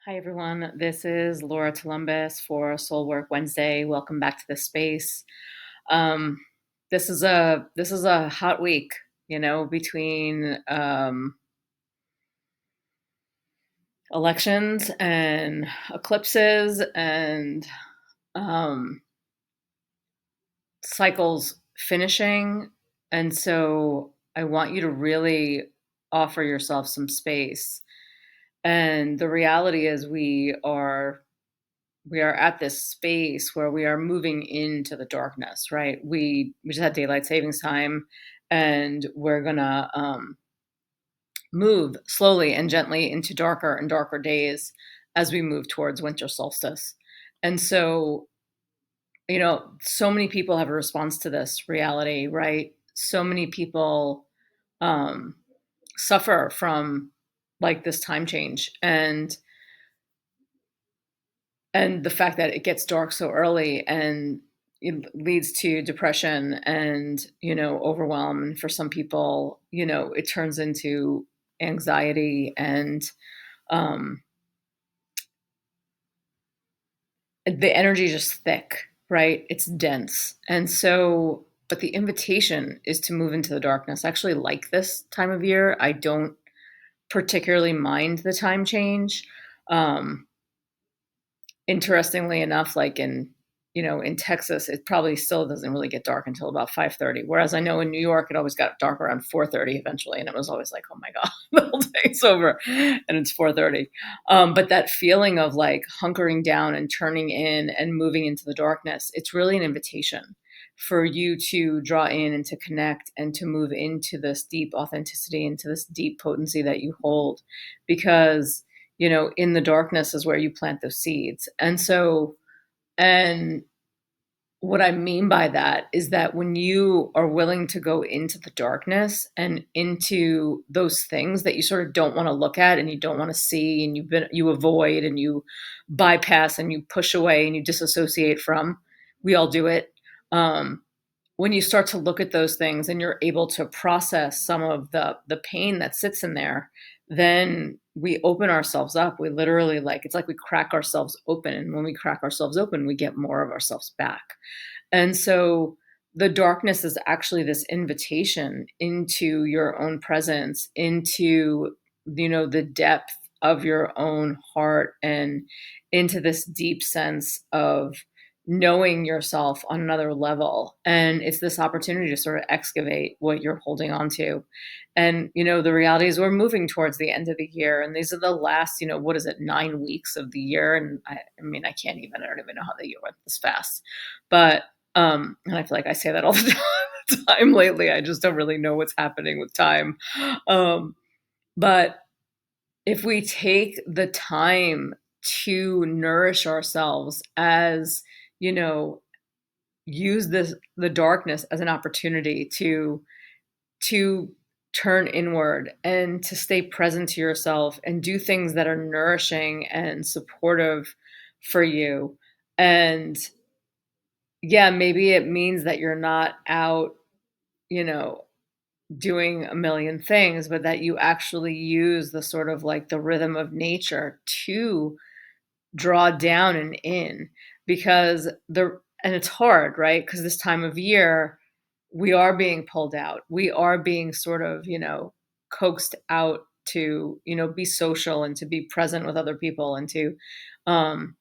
Hi, everyone. This is Laura Columbus for Soul Work Wednesday. Welcome back to the space. Um, this is a hot week, between elections and eclipses and um, cycles finishing, and so I want you to really offer yourself some space. And the reality is, we are at this space where we are moving into the darkness, right? We just had daylight savings time, and we're gonna move slowly and gently into darker and darker days as we move towards winter solstice. And so, so many people have a response to this reality, right? So many people um, suffer from like this time change, and the fact that it gets dark so early, and it leads to depression and overwhelm, and for some people it turns into anxiety, and um, the energy is just thick, right? It's dense. And so, but the invitation is to move into the darkness. I actually like this time of year. I don't particularly mind the time change. um, Interestingly enough, like in Texas, it probably still doesn't really get dark until about 5:30. Whereas I know in New York, it always got dark around 4:30 eventually, and it was always like, oh my god, the whole day's over, and it's 4:30. But that feeling of like hunkering down and turning in and moving into the darkness, it's really an invitation for you to draw in and to connect and to move into this deep authenticity, into this deep potency that you hold, because in the darkness is where you plant those seeds. And what I mean by that is that when you are willing to go into the darkness and into those things that you sort of don't want to look at and you don't want to see, and you avoid and you bypass and you push away and you disassociate from, we all do it. Um, when you start to look at those things and you're able to process some of the pain that sits in there, then we open ourselves up. We literally, like, it's like we crack ourselves open, and when we crack ourselves open, we get more of ourselves back. And so the darkness is actually this invitation into your own presence, into the depth of your own heart, and into this deep sense of knowing yourself on another level. And it's this opportunity to sort of excavate what you're holding on to. And the reality is, we're moving towards the end of the year, and these are the last, what is it, 9 weeks of the year. And I mean, I don't even know how the year went this fast. But and I feel like I say that all the time lately. I just don't really know what's happening with time. Um, but if we take the time to nourish ourselves, as you know use the darkness as an opportunity to turn inward and to stay present to yourself and do things that are nourishing and supportive for you. And yeah, maybe it means that you're not out, you know doing a million things, but that you actually use the sort of like the rhythm of nature to draw down and in. Because and it's hard, right? Because this time of year, we are being pulled out. We are being sort of, coaxed out to, be social and to be present with other people, and to, um,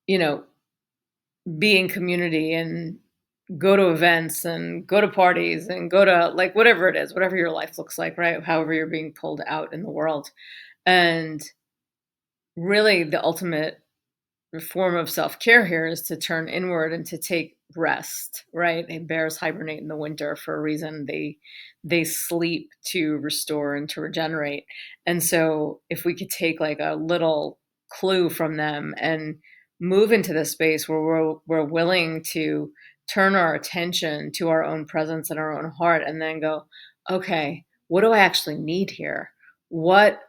you know, be in community and go to events and go to parties and go to, like, whatever it is, whatever your life looks like, right? However, you're being pulled out in the world. And really, the ultimate form of self-care here is to turn inward and to take rest, right? And bears hibernate in the winter for a reason. They sleep to restore and to regenerate. And so if we could take like a little clue from them and move into this space where we're willing to turn our attention to our own presence and our own heart, and then go, okay, what do I actually need here? What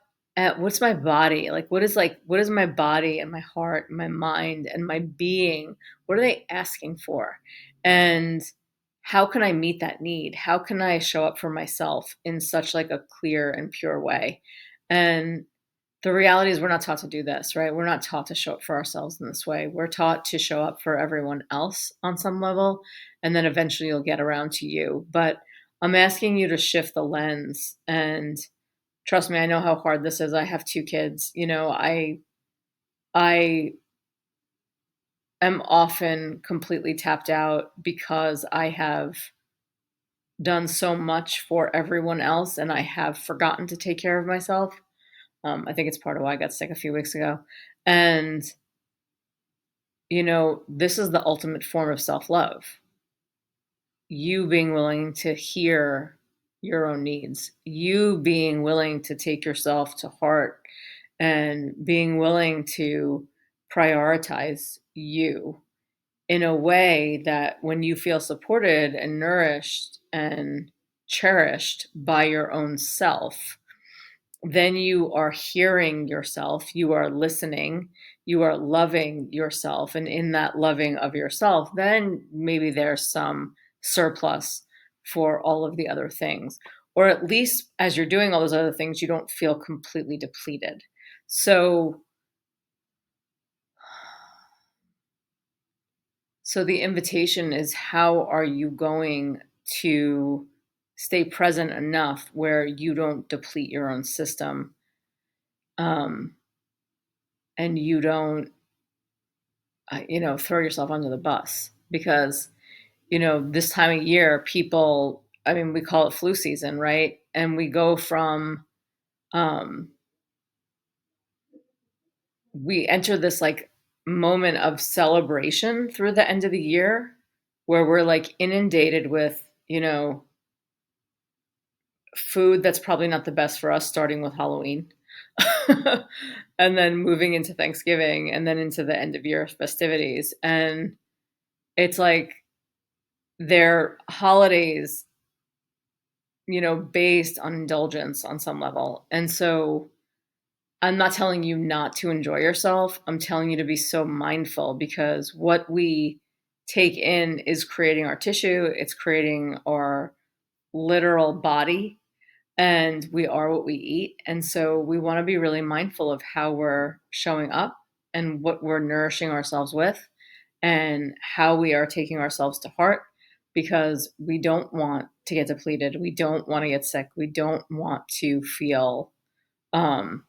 what's my body like? What is my body and my heart and my mind and my being? What are they asking for? And how can I meet that need? How can I show up for myself in such like a clear and pure way? And The reality is we're not taught to do this, right? We're not taught to show up for ourselves in this way. We're taught to show up for everyone else on some level, and then eventually you'll get around to you. But I'm asking you to shift the lens, and trust me, I know how hard this is. I have 2 kids. I am often completely tapped out because I have done so much for everyone else and I have forgotten to take care of myself. I think it's part of why I got sick a few weeks ago. And, this is the ultimate form of self love. You being willing to hear your own needs, you being willing to take yourself to heart, and being willing to prioritize you in a way that when you feel supported and nourished and cherished by your own self, then you are hearing yourself, you are listening, you are loving yourself. And in that loving of yourself, then maybe there's some surplus for all of the other things. Or at least as you're doing all those other things, you don't feel completely depleted. So, so the invitation is, how are you going to stay present enough where you don't deplete your own system, um, and you don't throw yourself under the bus? Because, this time of year, people, I mean, we call it flu season, right? And we go from, um, we enter this like moment of celebration through the end of the year where we're like inundated with, food that's probably not the best for us, starting with Halloween. And then moving into Thanksgiving and then into the end of year festivities. And it's like they're holidays, based on indulgence on some level. And so I'm not telling you not to enjoy yourself. I'm telling you to be so mindful, because what we take in is creating our tissue, it's creating our literal body, and we are what we eat. And so we want to be really mindful of how we're showing up and what we're nourishing ourselves with and how we are taking ourselves to heart, because we don't want to get depleted. We don't want to get sick. We don't want to feel um,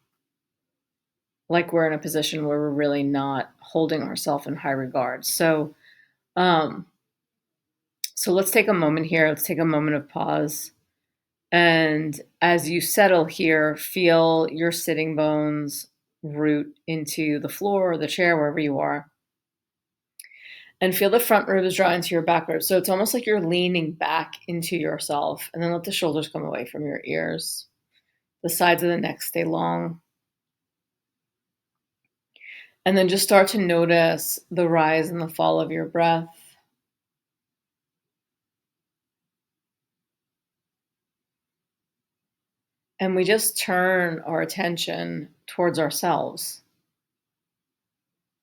like we're in a position where we're really not holding ourselves in high regard. Um, so let's take a moment here. Let's take a moment of pause. And as you settle here, feel your sitting bones root into the floor or the chair, wherever you are. And feel the front ribs draw into your back ribs. So it's almost like you're leaning back into yourself. And then let the shoulders come away from your ears. The sides of the neck stay long. And then just start to notice the rise and the fall of your breath. And we just turn our attention towards ourselves.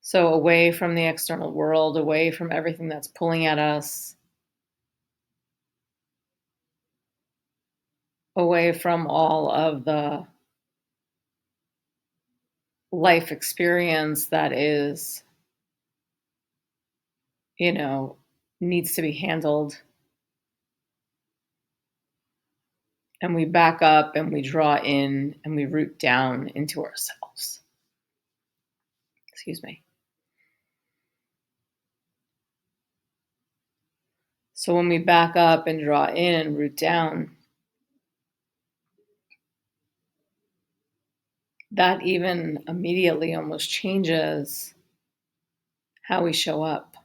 So away from the external world, away from everything that's pulling at us, away from all of the life experience that is, you know, needs to be handled. And we back up and we draw in and we root down into ourselves. Excuse me. So when we back up and draw in and root down, that even immediately almost changes how we show up.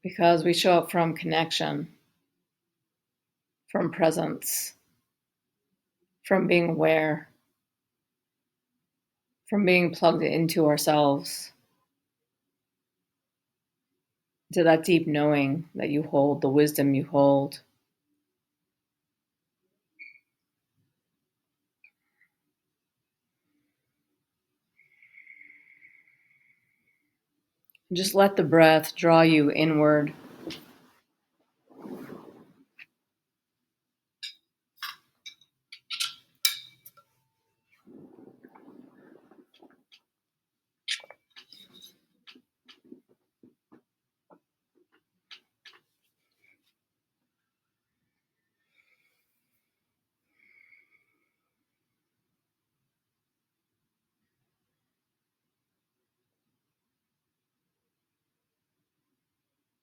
Because we show up from connection, from presence, from being aware, from being plugged into ourselves, to that deep knowing that you hold, the wisdom you hold. Just let the breath draw you inward.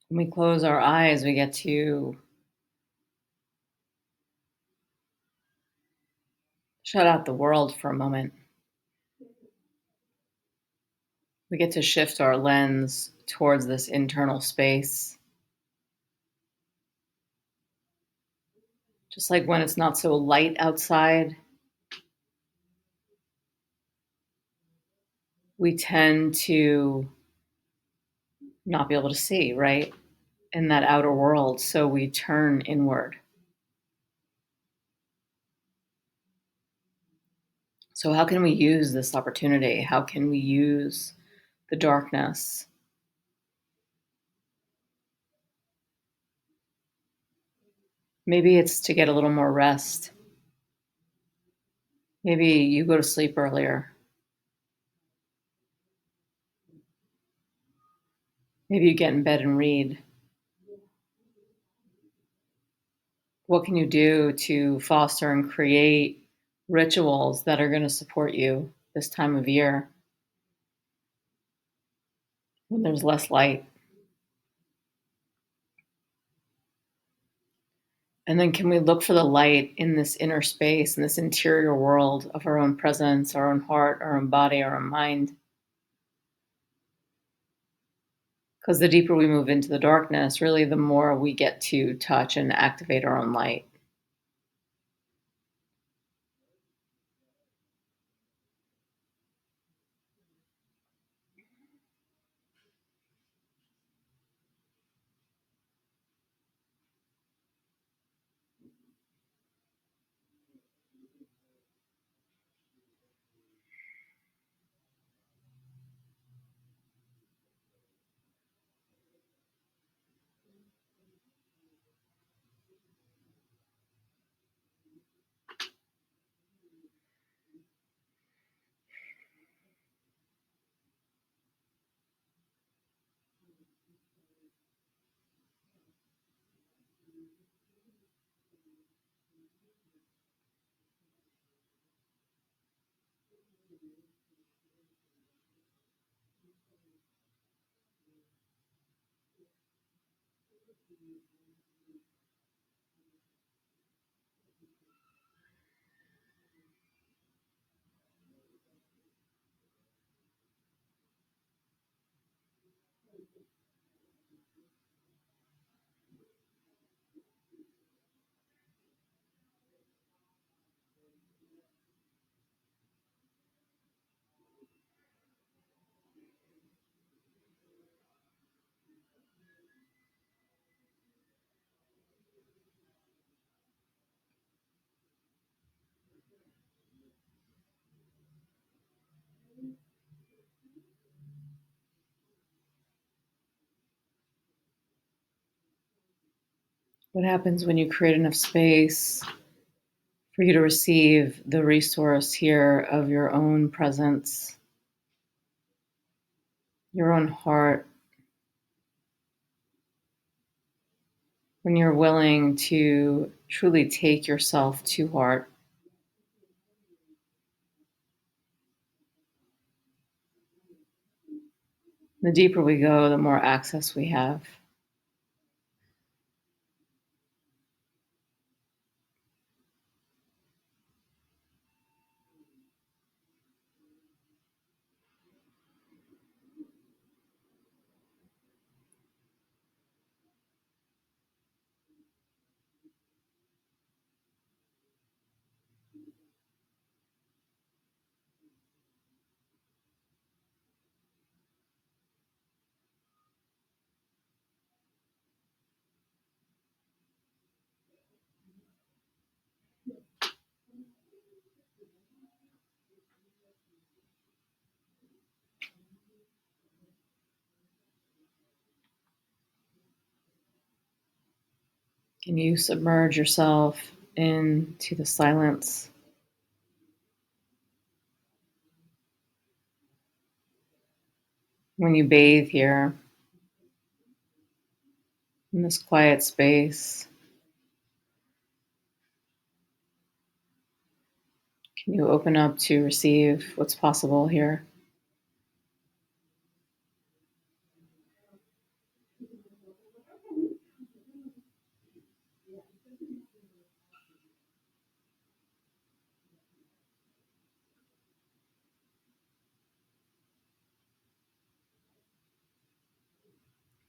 When we close our eyes, we get to shut out the world for a moment. We get to shift our lens towards this internal space. Just like when it's not so light outside, we tend to not be able to see, right? In that outer world. So we turn inward. So, how can we use this opportunity? How can we use the darkness? Maybe it's to get a little more rest. Maybe you go to sleep earlier. Maybe you get in bed and read. What can you do to foster and create rituals that are going to support you this time of year when there's less light? And then can we look for the light in this inner space, in this interior world of our own presence, our own heart, our own body, our own mind? Because the deeper we move into the darkness, really, the more we get to touch and activate our own light. What happens when you create enough space for you to receive the resource here of your own presence, your own heart, when you're willing to truly take yourself to heart? The deeper we go, the more access we have. Can you submerge yourself into the silence? When you bathe here in this quiet space, can you open up to receive what's possible here?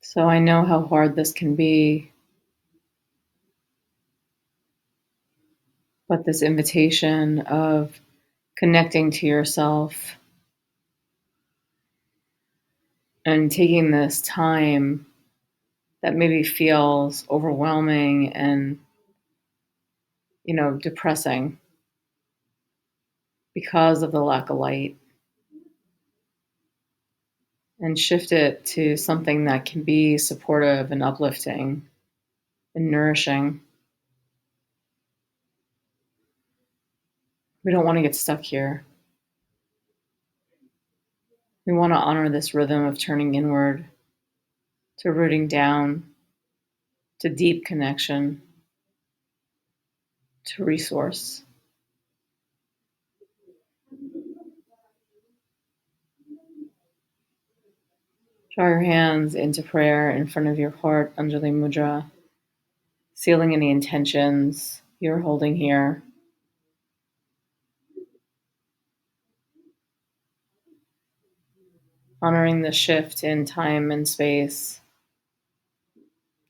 So I know how hard this can be, but this invitation of connecting to yourself and taking this time that maybe feels overwhelming and, depressing because of the lack of light, and shift it to something that can be supportive and uplifting and nourishing. We don't want to get stuck here. We want to honor this rhythm of turning inward, to rooting down, to deep connection, to resource. Draw your hands into prayer in front of your heart, Anjali Mudra, sealing any intentions you're holding here. Honoring the shift in time and space,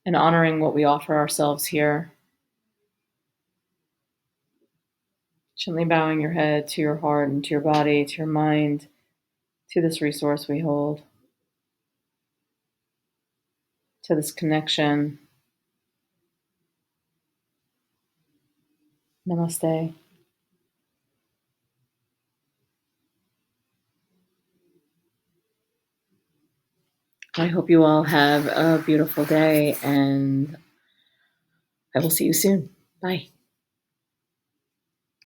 and honoring what we offer ourselves here. Gently bowing your head to your heart and to your body, to your mind, to this resource we hold, to this connection. Namaste. I hope you all have a beautiful day, and I will see you soon. Bye.